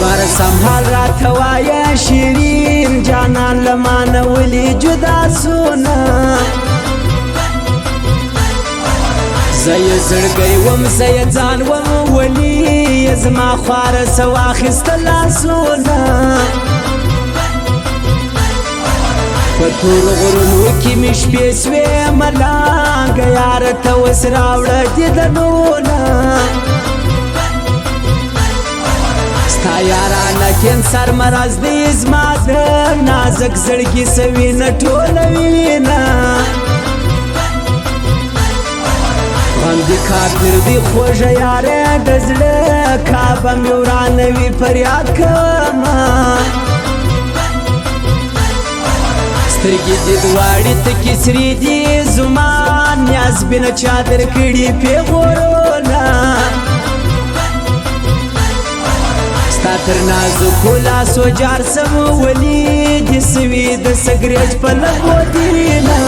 بار سمحال رات وایا شیرین جانان لمان ولی جدا سونا زی زړګی وم زی ځان وم ولی زما خوار سواخست لاسونا پتور غرونو کی مش پیسوی ملانگ یار تا وسراوڑا دیدنونا ستا یارانا کینسر مرز دیز مادر نازک زړگی سوینا ټولوینا غم دی کافر دی خوش یاره دزړه کعبه می ورانوي فریاد کما سترګې دې دواړې تکې سرې دي زما نیاز بینه چادر کړي پیغورونه ستا تر نازکو لاسو جار سم ولي دې سوي د سګرېټ په لګو دینه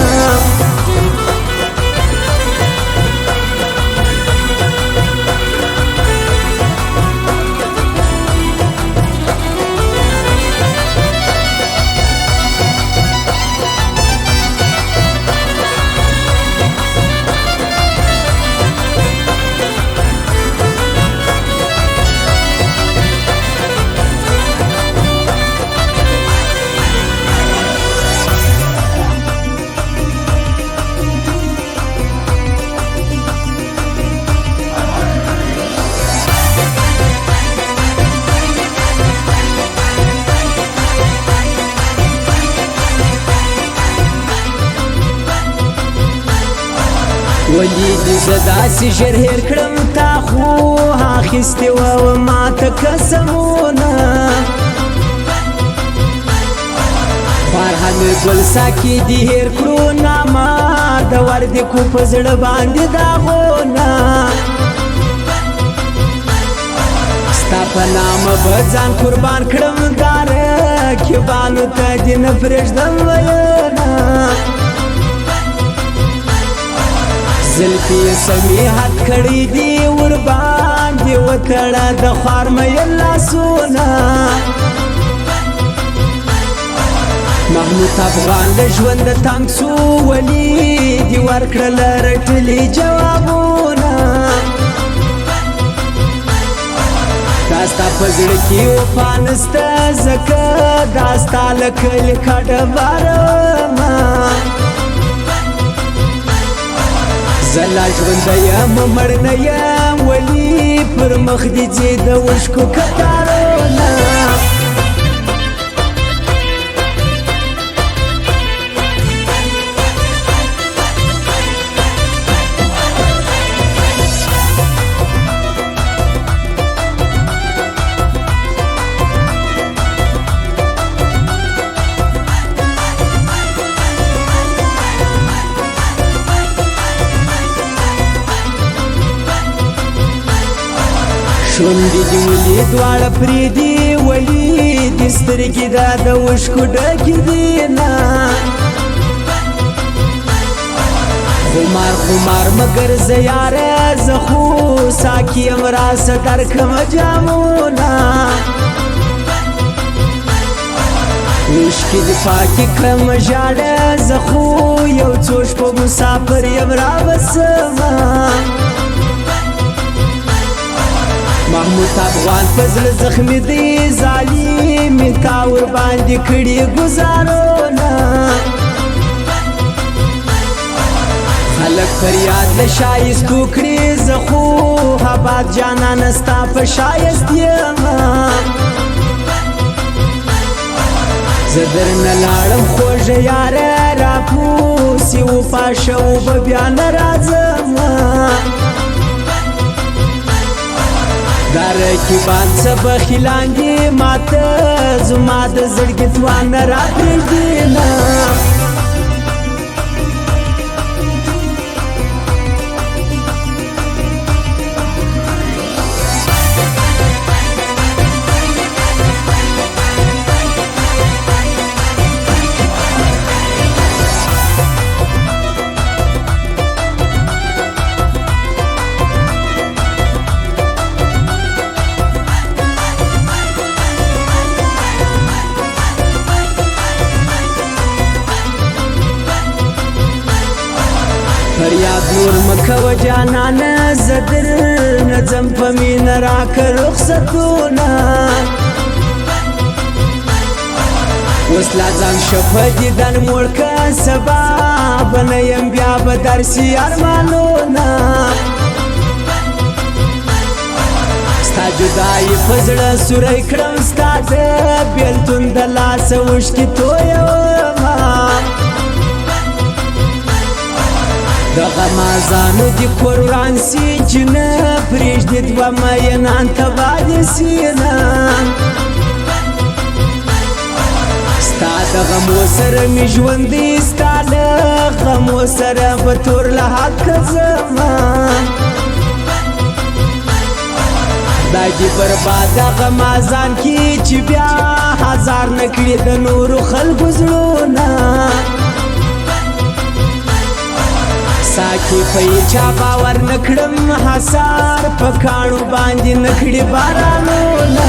ولی دی زداسی ژر هیر کړم تا خو اخیستې وه ماته قسمونه فرهاد ګل ساقي دي هیر کړو نامه د وردکو په زړه باندې داغونه ستا په نامه به ځان قربان کړم دا رقیبانو ته دې نه پرېږدم ویونه زلفی سمی حد کړی دی ور باندې وتړه د خوار مې لاسونه محمود افغان د ژوند تنګ سو ولی دی ورکړل رټلي جوابونه دا ستا په زړه کې وفا نسته ځکه دا ستا له کلي کډه بارمه زلا ژوند یم مړ نه یم ولی پر مخ دې ځي د وشکو کتارونه شونډې دې ولي دواړه پرې دي ولي دې سترګې دا د اوښکو ډکې دي نه خمار خمار مګر زه یاره زه خو ساقي یم راسه درکړمه جامونه اوښکې دې پاکې کړم ژاړه زه خو یو څو شپه مسافر یم رابسمه محمود افغان فضل زخمی دی ظالمی تا ور باندې کړي گزارونه خلک فریاد له شایستو کړي زه خو آباد جانان ستا په شایست یم زه درنه لاړم خوږه یاره راپوسي وپاشه اوبه بیا نه راځم دا رقیبان څه بخیلان دي ماته زما د زړګي توان نه راپرېږدي نه فریاد نور مکو جانان زدر نظم پمین راک رخصتونا وسلا ځان شپه دیدن موړ که سبا بنیم بیا به درسي ارمانونه ستا جدایي په زړه سوری کړم ستا د بېلتون د لاسه اوښکې تویومه د غمازانو دې کور وران سي چې نه پرېږدي دوه مینان تباه دې سینه ستا د غمو سره مې ژوندی ستا له غمو سره به تور له حقه ځمه خدای دې برباد غمازان کې چې بیا هزار نه کړي د نورو خلکو زړونه ساکي په چا باور نه کړم حصار په کاڼو باندې نه کړي بارانونه